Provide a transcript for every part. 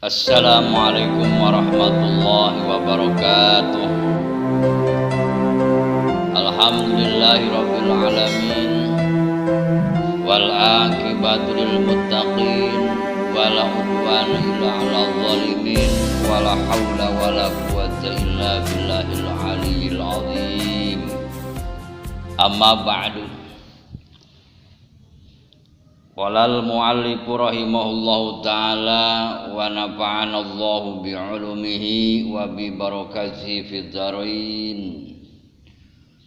Assalamualaikum warahmatullahi wabarakatuh. Alhamdulillahirabbil alamin wal aqibatu lil muttaqin wala udwana illa 'alal zalimin wala haula wala quwwata illa billahil aliyyil azim. Amma ba'du. Walal mu'allifu rahimahullahu ta'ala wa nafa'ana Allahu bi'ulumihi wa bi barakatihi fid dharain.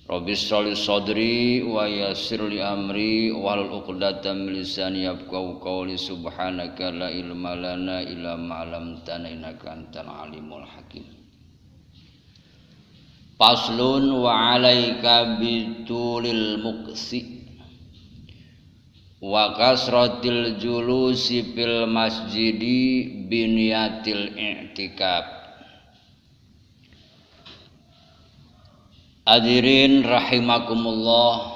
Rabbi sholli sadri wa yassir li amri wal 'uqdatam min lisani yafqahu qawli subhanaka la ilma lana illa ma 'allamtana innaka antal alimul hakim. Faslun wa 'alaika bitulil muqsi wa kasratil julusi fil masjidi biniyatil i'tikaf. Hadirin rahimakumullah,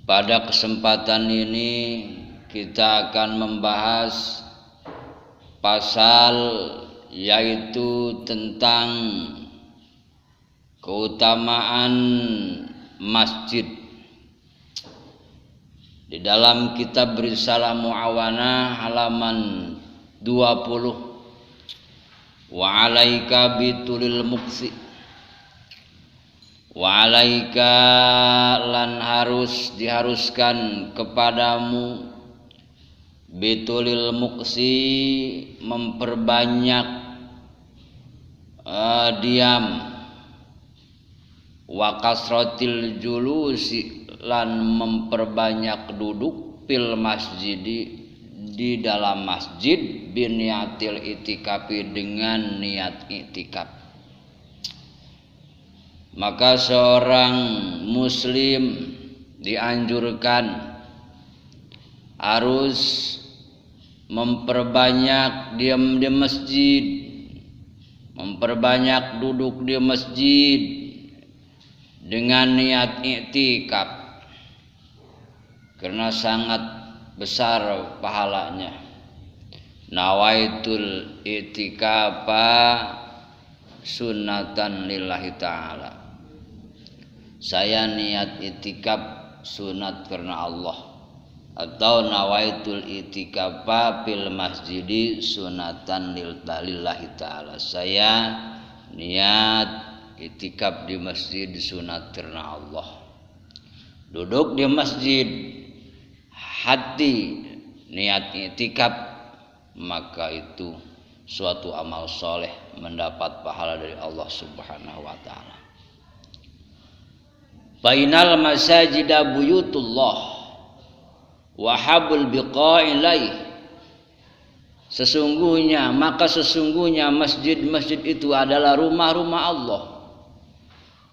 pada kesempatan ini kita akan membahas pasal yaitu tentang keutamaan masjid. Di dalam kitab Risalah Mu'awanah halaman 20, wa 'alaika bitulil muqsi, wa 'alaika lan diharuskan kepadamu bitulil muqsi, memperbanyak diam, wa kasratil julusi lan memperbanyak duduk fil masjidi di dalam masjid biniyatil itikafi dengan niat itikaf. Maka seorang muslim dianjurkan harus memperbanyak diam di masjid, memperbanyak duduk di masjid dengan niat iktikaf, karena sangat besar pahalanya. Nawaitul itikafa sunnatan lillahi ta'ala. Saya niat itikaf sunat karena Allah. Atau nawaitul itikafa fil masjidi sunatan lillahi ta'ala. Saya niat itikaf di masjid sunat karena Allah. Duduk di masjid, hati niat itikaf, maka itu suatu amal soleh, mendapat pahala dari Allah Subhanahu wa ta'ala. Bainal masajida buyutullah wa habul biqa'i ilaih. Sesungguhnya masjid-masjid itu adalah rumah-rumah Allah.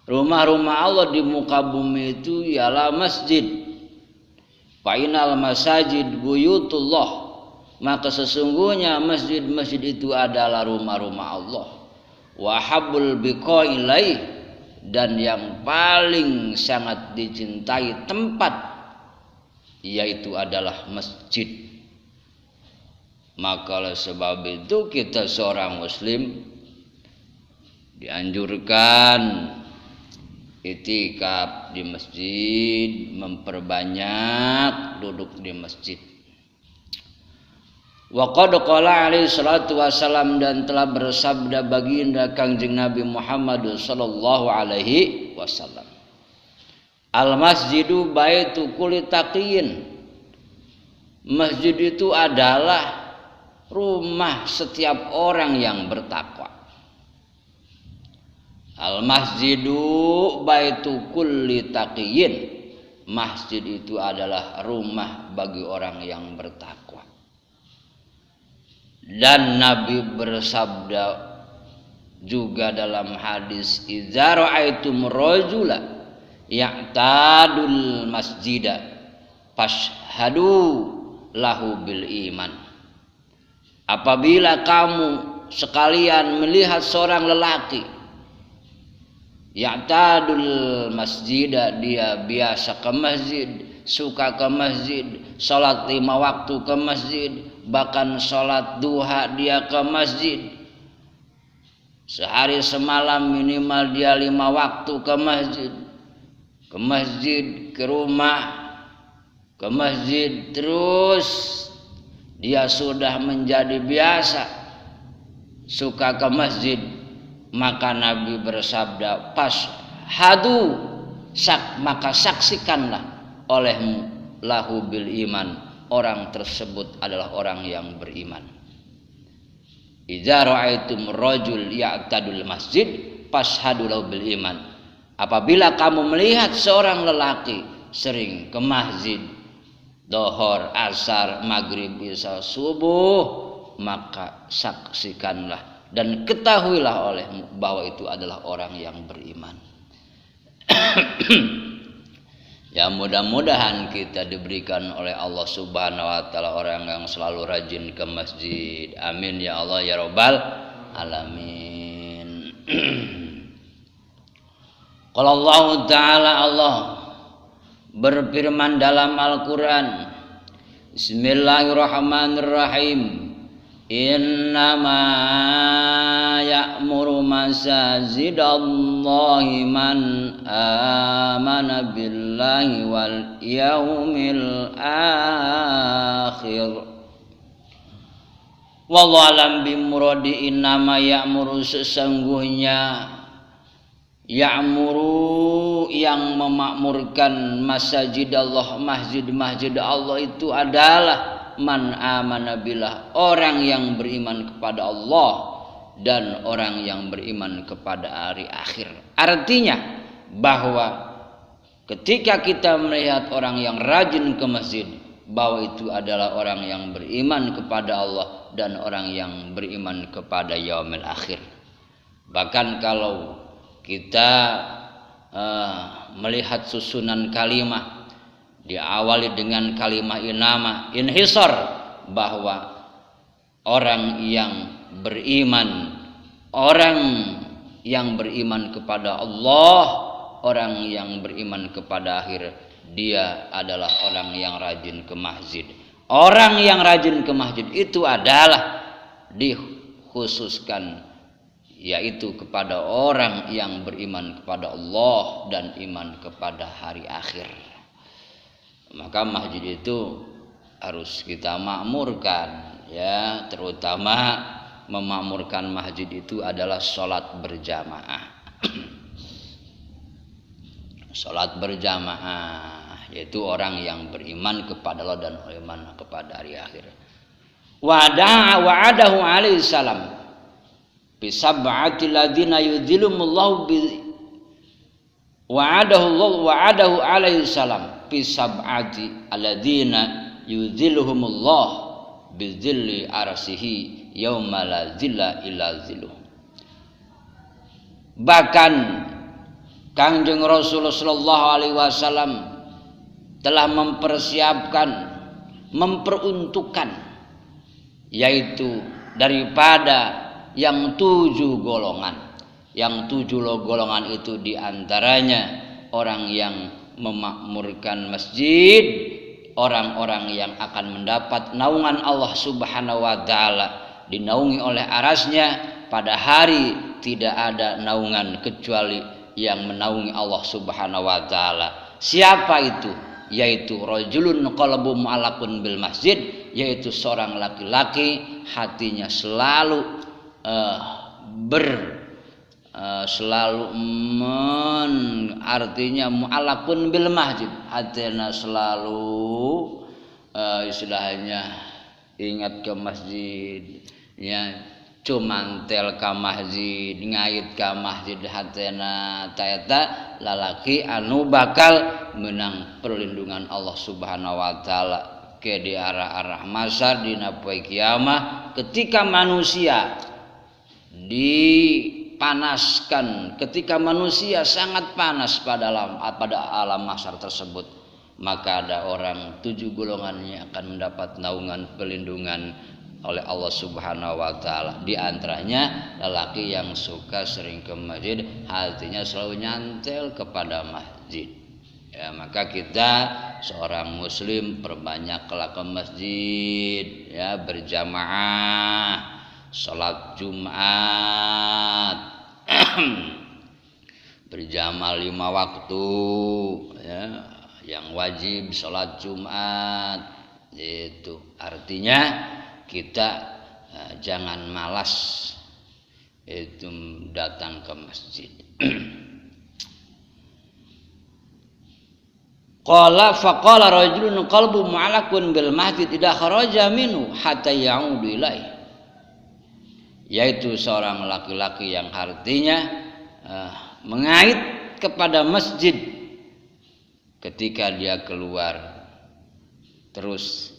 Rumah-rumah Allah di muka bumi itu ialah masjid. Fainal masajid buyutullah, maka sesungguhnya masjid-masjid itu adalah rumah-rumah Allah. Wa habbul biqa'i ilaih, dan yang paling sangat dicintai tempat yaitu adalah masjid. Maka oleh sebab itu kita seorang muslim dianjurkan itikaf di masjid, memperbanyak duduk di masjid. Wa qad qala alaihi salatu wasalam, dan telah bersabda baginda Kangjeng Nabi Muhammad sallallahu alaihi wasallam, al masjidu baitu kulli taqiyin. Masjid itu adalah rumah setiap orang yang bertakwa. Al masjidu baitu kulli taqiyin. Masjid itu adalah rumah bagi orang yang bertakwa. Dan Nabi bersabda juga dalam hadis, idza ra'aitum rajula ya'tadul masjida fashhadu lahu bil iman. Apabila kamu sekalian melihat seorang lelaki ya'tadul masjida, dia biasa ke masjid, suka ke masjid, salat 5 waktu ke masjid, bahkan sholat duha dia ke masjid. Sehari semalam minimal dia 5 waktu ke masjid, ke rumah, ke masjid, terus dia sudah menjadi biasa suka ke masjid. Maka Nabi bersabda, "Fashhadu, maka saksikanlah olehmu lahu bil iman, orang tersebut adalah orang yang beriman. Idza ra'aitum rajul ya'tadul masjid fashhadu lahu bil iman." Apabila kamu melihat seorang lelaki sering ke masjid, dohor, asar, maghrib, isya, subuh, maka saksikanlah dan ketahuilah olehmu bahwa itu adalah orang yang beriman. Ya, mudah-mudahan kita diberikan oleh Allah Subhanahu wa taala orang yang selalu rajin ke masjid. Amin ya Allah ya rabbal alamin. Qala Allah taala, Allah berfirman dalam Al-Qur'an, Bismillahirrahmanirrahim. Innama ya'muru masajidallahi man amana billahi wal yaumil akhir. Wallahu alam bimuradi. Innama ya'muru, sesungguhnya ya'muru yang memakmurkan masjid Allah, masjid Allah itu adalah man amana billah, orang yang beriman kepada Allah dan orang yang beriman kepada hari akhir. Artinya bahwa ketika kita melihat orang yang rajin ke masjid, bahwa itu adalah orang yang beriman kepada Allah dan orang yang beriman kepada yaumil akhir. Bahkan kalau kita melihat susunan kalimat diawali dengan kalimat inhisar, bahwa orang yang beriman, orang yang beriman kepada Allah, orang yang beriman kepada akhir, dia adalah orang yang rajin ke masjid. Orang yang rajin ke masjid itu adalah dikhususkan, yaitu kepada orang yang beriman kepada Allah dan iman kepada hari akhir. Maka masjid itu harus kita makmurkan, ya, terutama memakmurkan masjid itu adalah sholat berjamaah. Sholat berjamaah, yaitu orang yang beriman kepada Allah dan iman kepada hari akhir. Wa'adahu alaihi salam bisab'atil ladzina yudhillumullahu bi wa'adahu alaihi salam bisab'ati alladzina yudhilluhumullah bizilli arsihi yauma la zilla illa zilluh. Bahkan Kangjeng Rasulullah sallallahu alaihi wasallam telah mempersiapkan, memperuntukkan, yaitu daripada yang 7 golongan. Yang 7 golongan itu diantaranya orang yang memakmurkan masjid, orang-orang yang akan mendapat naungan Allah Subhanahu wa taala, dinaungi oleh arasnya. Pada hari tidak ada naungan kecuali yang menaungi Allah Subhanahu wa taala. Siapa itu? Yaitu rajulun qalbu mu'allaqun bil masjid, yaitu seorang laki-laki hatinya selalu artinya mu'allaqun bil masjid, hatinya selalu istilahnya ingat ke masjid, ya, cumantel ka masjid, ngait ka masjid, hatena taeta lalaki anu bakal menang perlindungan Allah Subhanahu wa taala ke di arah-arah masar dina poe kiamah, ketika manusia dipanaskan, ketika manusia sangat panas pada alam mahsyar tersebut, maka ada orang 7 golongannya akan mendapat naungan perlindungan oleh Allah Subhanahu wa taala. Di antaranya lelaki yang suka sering ke masjid, hatinya selalu nyantel kepada masjid. Ya, maka kita seorang muslim perbanyaklah ke masjid ya, berjamaah salat Jumat berjamaah 5 waktu ya, yang wajib salat Jumat. Itu artinya kita jangan malas itu datang ke masjid. Faqala rajulun qalbu mu'allaqun bil masjid idza kharaja minhu hatta ya'udu ilaihi, yaitu seorang laki-laki yang artinya mengait kepada masjid ketika dia keluar terus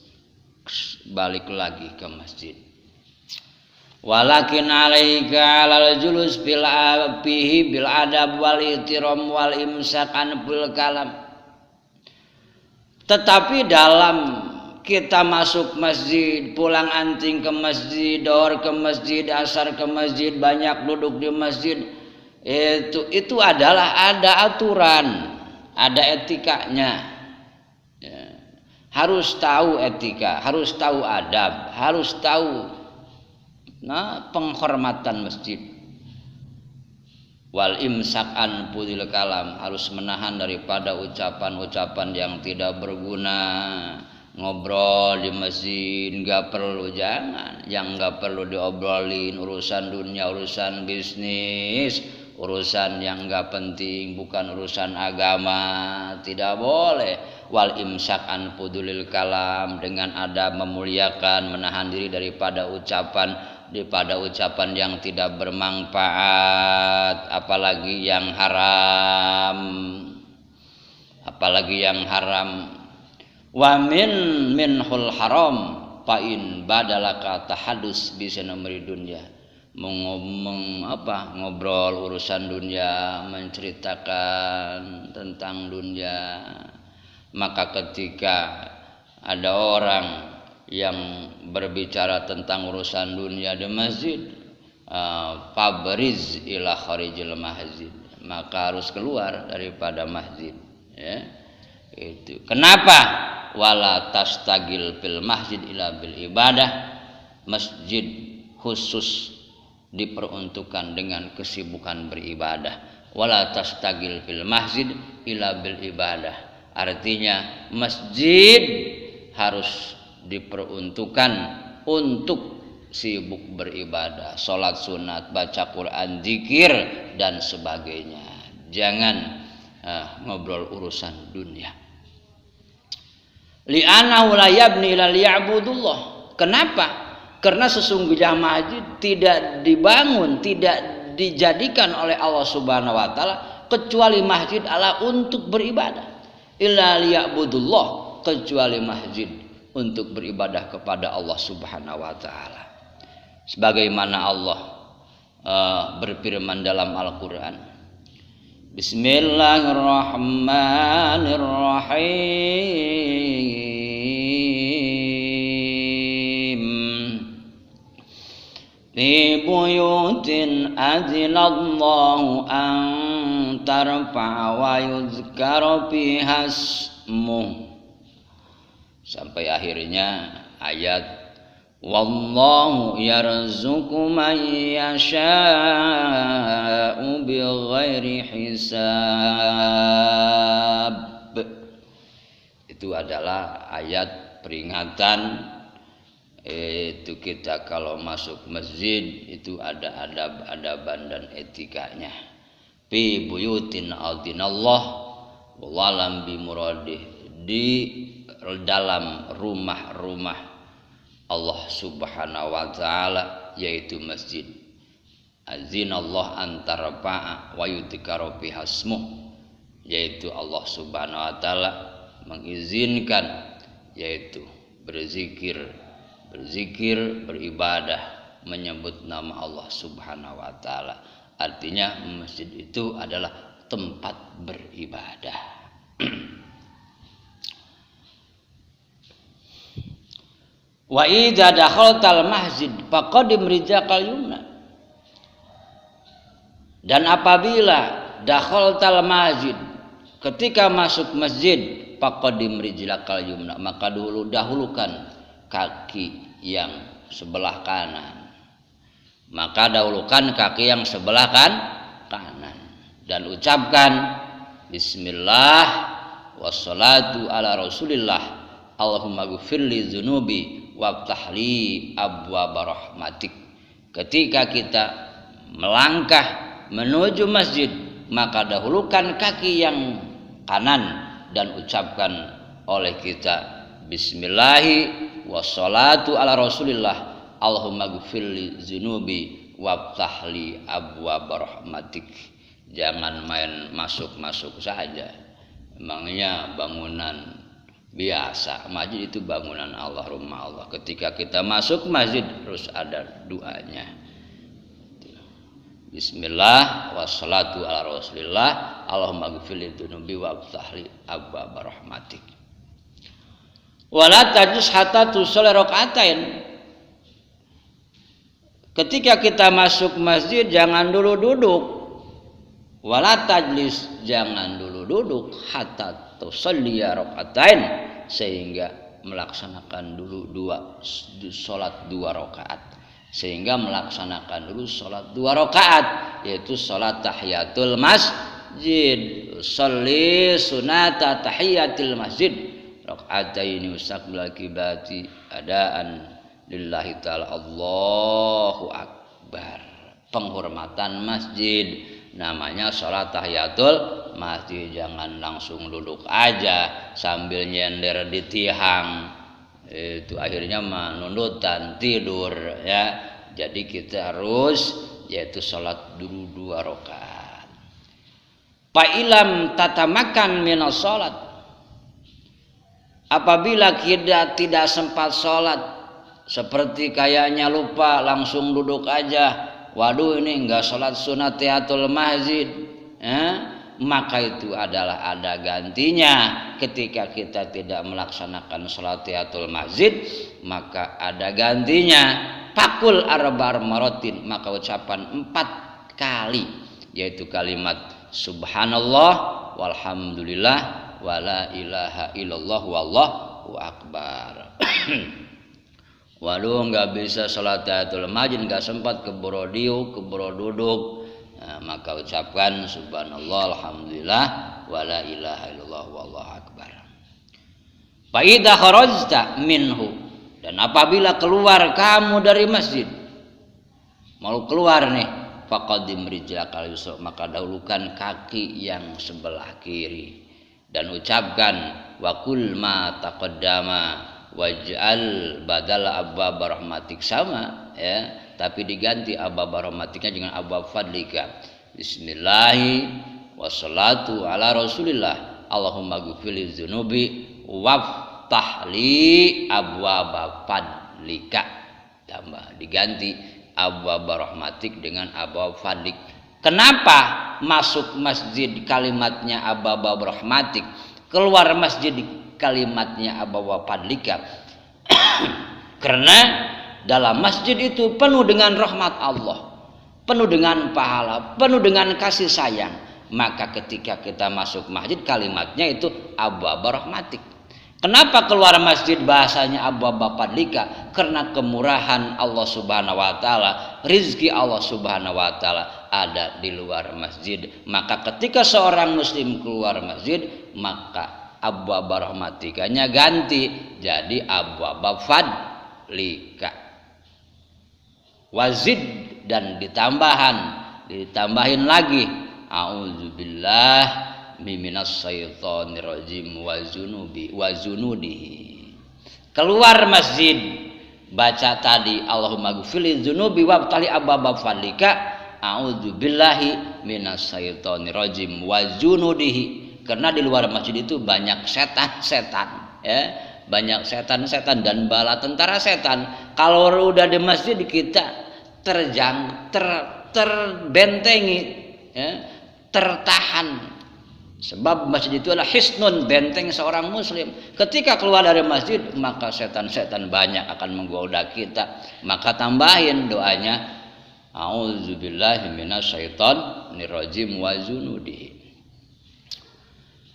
balik lagi ke masjid. Walakin alaika alal julus bil abihi bil adab wal ihtiram wal imsak an bil kalam. Tetapi dalam kita masuk masjid, pulang anting ke masjid, dohor ke masjid, asar ke masjid, banyak duduk di masjid, itu adalah ada aturan, ada etikanya. Ya. Harus tahu etika, harus tahu adab, harus tahu penghormatan masjid. Wal imsak an pudil kalam, harus menahan daripada ucapan-ucapan yang tidak berguna. Ngobrol di masjid nggak perlu, jangan. Yang nggak perlu diobrolin urusan dunia, urusan bisnis, urusan yang nggak penting, bukan urusan agama, tidak boleh. Wal imsak an pudulil kalam, dengan adab memuliakan, menahan diri daripada ucapan yang tidak bermanfaat, apalagi yang haram. Wa minhul haram fa in badalaka tahadus bisa nomor dunia, ngobrol urusan dunia, menceritakan tentang dunia. Maka ketika ada orang yang berbicara tentang urusan dunia di masjid, fabriz ila kharijil masjid, maka harus keluar daripada masjid ya. Itu kenapa? Wala tastagil fil masjid ila bil ibadah, masjid khusus diperuntukkan dengan kesibukan beribadah. Wala tastagil fil masjid ila bil ibadah, artinya masjid harus diperuntukkan untuk sibuk beribadah, sholat sunat, baca Quran, zikir dan sebagainya. Jangan ngobrol urusan dunia. Li'annahu la yabni ila liya'budullah. Kenapa? Karena sesungguhnya masjid tidak dibangun, tidak dijadikan oleh Allah Subhanahu wa taala kecuali masjid adalah untuk beribadah. Illa liya'budullah, kecuali masjid untuk beribadah kepada Allah Subhanahu wa taala. Sebagaimana Allah berfirman dalam Al-Qur'an, Bismillahirrahmanirrahim. Fi buyutin adzinallahu an tarfa'a wa yuzkara fiha ismuh, sampai akhirnya ayat wallahu yarzuqu man yasha'u bighairi hisab. Itu adalah ayat peringatan. Itu kita kalau masuk masjid itu ada adab-adaban dan etikanya. Fi buyutin adzinallah walam bi muradih, di dalam rumah-rumah Allah Subhanahu wa taala, yaitu masjid. Azinallah antarfa'a wa yudhkaru fi hasmuh, yaitu Allah Subhanahu wa taala mengizinkan, yaitu berzikir, beribadah, menyebut nama Allah Subhanahu wa taala. Artinya masjid itu adalah tempat beribadah. Wa idza dakhaltal masjid faqadim rijaqal yumna, dan apabila dakhaltal masjid, ketika masuk masjid faqaddim rijlakal yumna, maka dahulukan kaki yang sebelah kanan. Maka dahulukan kaki yang sebelah kanan dan ucapkan bismillah wassalatu ala rasulillah Allahumma ghfirli dzunubi waftahli abwaaba rahmatik. Ketika kita melangkah menuju masjid, maka dahulukan kaki yang kanan dan ucapkan oleh kita bismillahi wassalatu ala rasulillah Allahumma ghfirli dzunubi waftahli abwaaba rahmatik. Jangan main masuk-masuk saja. Emangnya bangunan biasa, masjid itu bangunan Allah, rumah Allah. Ketika kita masuk masjid harus ada doanya. Bismillah wassalatu ala rasulillah Allahumma ghfirli dzunubi waftahli abwaaba rahmatik. Wala tajus hatta tusalli rakaatain. Ketika kita masuk masjid jangan dulu duduk. Wala tajlis, jangan dulu duduk hatta tusalli rakaatain, sehingga melaksanakan dulu salat 2 rakaat. Sehingga melaksanakan dulu salat 2 rakaat, yaitu salat tahiyatul masjid. Sholli sunata tahiyatil masjid rakaataini mustaqbil qiblati adaan lillahi ta'ala Allahu akbar. Penghormatan masjid namanya salat tahiyatul masjid. Jangan langsung duduk aja sambil nyender di tiang, itu akhirnya menundutan tidur ya. Jadi kita harus yaitu salat dulu 2 rakaat. Fa ilam tatamakan minas salat, apabila kita tidak sempat salat, seperti kayaknya lupa langsung duduk aja, waduh ini enggak salat sunat tahiyatul masjid, maka itu adalah ada gantinya. Ketika kita tidak melaksanakan salat tahiyatul masjid, maka ada gantinya. Fakul arba' maratin, maka ucapan 4 kali, yaitu kalimat subhanallah walhamdulillah wala ilaha illallah wallahu akbar. Waduh nggak bisa salat tahiyatul masjid, nggak sempat keburu duduk, nah, maka ucapkan subhanallah alhamdulillah wala ilaha illallah wallahu akbar. Fa idza kharajta minhu, dan apabila keluar kamu dari masjid, mau keluar nih, faqaddim rijlakal yusra, maka dahulukan kaki yang sebelah kiri dan ucapkan wa kul ma taqaddama waj'al badal abwaaba rahmatik, sama ya, tapi diganti abwaaba rahmatiknya dengan abwaaba fadlika. Bismillahi wassalatu ala rasulillah Allahumma ghfirli dzunubi waftahli abwaaba fadlika, tambah diganti abwaaba rahmatik dengan abwaaba fadlik. Kenapa masuk masjid kalimatnya abwaaba rahmatik, keluar masjid kalimatnya abwaaba fadlika? Karena dalam masjid itu penuh dengan rahmat Allah, penuh dengan pahala, penuh dengan kasih sayang. Maka ketika kita masuk masjid kalimatnya itu abwaaba rahmatik. Kenapa keluar masjid bahasanya abwaaba fadlika? Karena kemurahan Allah Subhanahu wa taala, rizki Allah Subhanahu wa taala ada di luar masjid. Maka ketika seorang muslim keluar masjid, maka abwaaba rahmatikanya ganti jadi abwaaba fadlika. Wazid, dan ditambahin lagi a'udzubillah minas syaitonir rajim wa zunudihi. Keluar masjid baca tadi Allahumma ghfirli dzunubi waftahli abwaaba fadlika, a'udzubillahi minas syaitonir rajim wa zunudihi. Karena di luar masjid itu banyak setan-setan ya, banyak setan-setan dan bala tentara setan. Kalau udah di masjid kita terbentengi ya, tertahan. Sebab masjid itu adalah hisnun, benteng seorang muslim. Ketika keluar dari masjid, maka setan-setan banyak akan menggoda kita. Maka tambahin doanya a'udzubillahi minasyaitonir rajim wa zunudihi.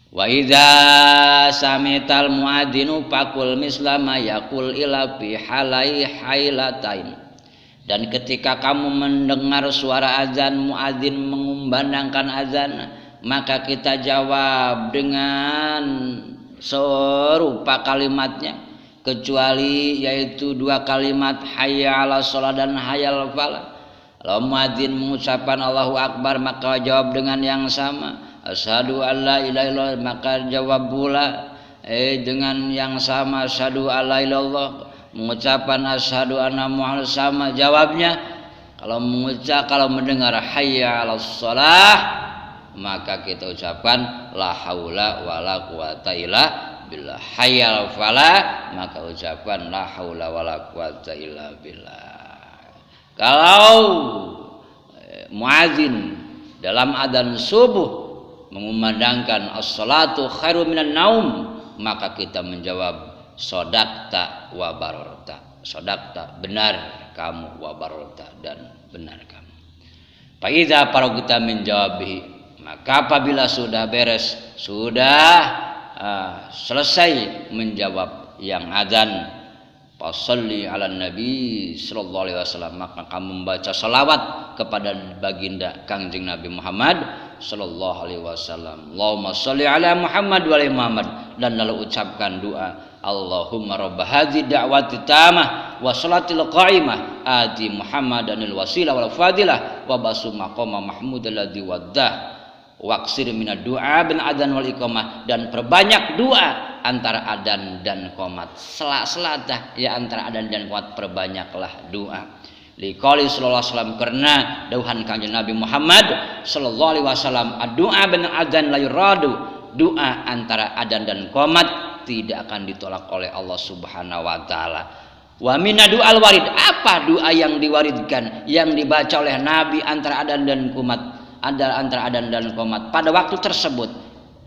Wa idza samital muadzinu faqul mislama yaqul ila fi halai hailatain. Dan ketika kamu mendengar suara azan muadzin mengumandangkan azan, maka kita jawab dengan serupa kalimatnya, kecuali yaitu dua kalimat hayya 'alas shalah dan hayya 'alal falah. Kalau muadzin mengucapkan Allahu Akbar, maka jawab dengan yang sama. Asyhadu an la ilaha illallah, maka jawab pula dengan yang sama asyhadu an la ilaha illallah. Mengucapkan asyhadu anna Muhammad sama jawabnya. Kalau mendengar hayya 'alas shalah, maka kita ucapkan la haula wala quwata illa billah. Hayya 'alal falah, maka ucapkan la haula wala quwata illa billah. Kalau muadzin dalam adzan subuh mengumandangkan as-salatu khairu minan naum, maka kita menjawab sodakta wa barorta. Sodakta, benar kamu, wa barorta, dan benar kamu. Fa idza faragta min jawabihi, maka apabila sudah beres, sudah selesai menjawab yang adzan, fasalli ala nabi sallallahu alaihi wasallam, maka kamu membaca salawat kepada baginda Kangjeng Nabi Muhammad sallallahu alaihi wasallam. Allahumma shalli ala Muhammad wa ali Muhammad, dan lalu ucapkan doa Allahumma rabb hadhihi da'wati tamah wa salatil qa'imah ati Muhammadanil wasilah wal fadilah wa basu maqama mahmud alladzi waddah waqsir minad du'a bin adzan wal iqamah, dan perbanyak doa antara adzan dan qomat. Sela-sela ya antara adzan dan qomat perbanyaklah doa. Liqali sallallahu alaihi wasallam, karena dauhan Kanjeng Nabi Muhammad sallallahu alaihi wasallam, doa bin adzan la yuradu, doa antara adzan dan qomat tidak akan ditolak oleh Allah Subhanahu wa taala. Wa mina du'al warid, apa doa yang diwaridkan yang dibaca oleh Nabi antara adzan dan qomat, antara adzan dan qomat pada waktu tersebut?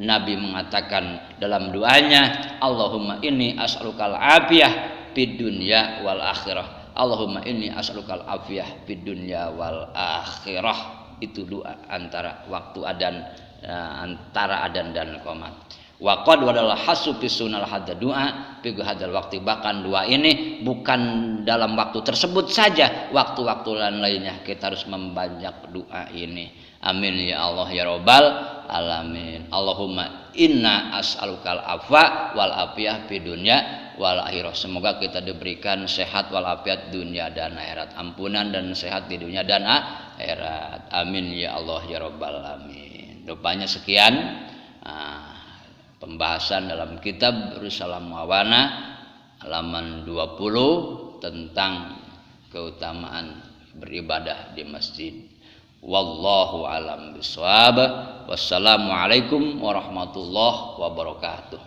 Nabi mengatakan dalam doanya, Allahumma inni as'alukal afiyah fid dunya wal akhirah. Allahumma inni as'alukal afiyah fid dunya wal akhirah. Itu doa antara waktu adzan, antara adzan dan qomat. Wa qad wadal hasu fi sunnal hadza doa fi hadzal waqti, bahkan doa ini bukan dalam waktu tersebut saja, waktu-waktu lainnya kita harus membanyak doa ini. Amin ya Allah ya rabbal alamin. Allahumma inna as'alukal afwa wal afiyah fid dunya wal akhirah. Semoga kita diberikan sehat wal afiat dunia dan akhirat, ampunan dan sehat di dunia dan akhirat. Amin ya Allah ya rabbal alamin. Rupanya sekian pembahasan dalam kitab Risalah Muawana halaman 20 tentang keutamaan beribadah di masjid. Wallahu alam bishawab. Wassalamualaikum warahmatullahi wabarakatuh.